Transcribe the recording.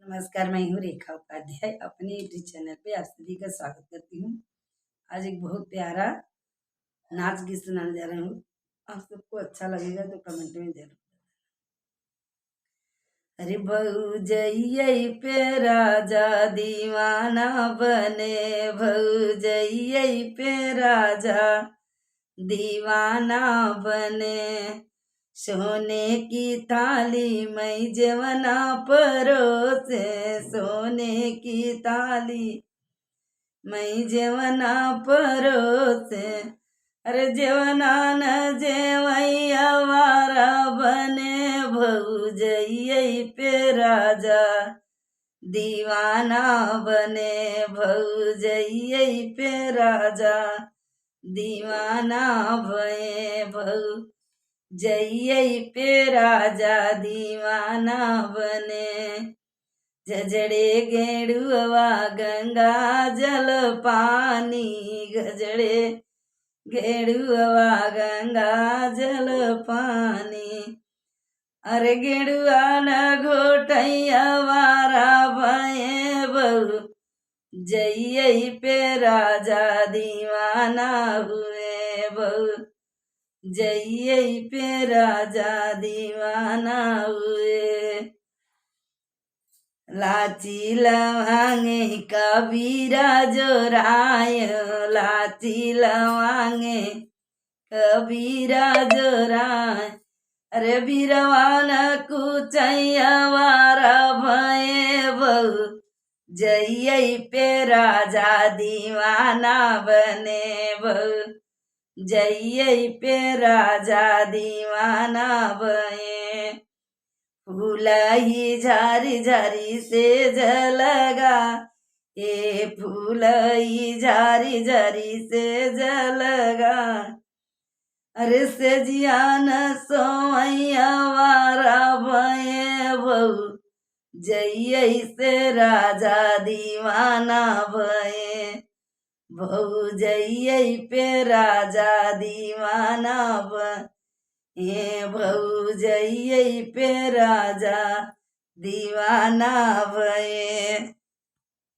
नमस्कार, मैं हूँ रेखा उपाध्याय। अपने यूट्यूब चैनल पे आप सभी का स्वागत करती हूँ। आज एक बहुत प्यारा नाच गीत सुनाने जा रही हूँ। आप सबको अच्छा लगेगा तो कमेंट में जरूर। अरे भौजैये पे राजा दीवाना बने, भौजैये पे राजा दीवाना बने। सोने की थाली में जवना परोसे, सोने की थाली में जवना परोसे। अरे जवना न जेवैया वारा बने, भौजैये पे राजा दीवाना बने, भौजैये पे राजा दीवाना भये। भौजैये पे राजा दीवाना बने। झजड़े गेड़ुआ गंगा जल पानी, गजड़े गेड़ुआ गंगा जल पानी। अरे गेड़ुआ न घोटैया वारा भये, भौजैये पे राजा दीवाना हुए, भौजैये पे राजा दीवाना हुए। लाची लवांगे कबीरा जोराय, लाची लवांगे कबीरा जोराय। अरे बीरवान कुचैया वारा भये, भौजैये पे राजा दीवाना बने, भौजैये पे राजा दीवाना बने। फूल ही झारी झारी से झलगा, ये फूल ही झारी झारी से झलगा। अरे से जियान सोमैया वारा भये, भौजैये से राजा दीवाना भये, भौजैये पे राजा दीवाना भये, भौजैये पे राजा दीवाना भये।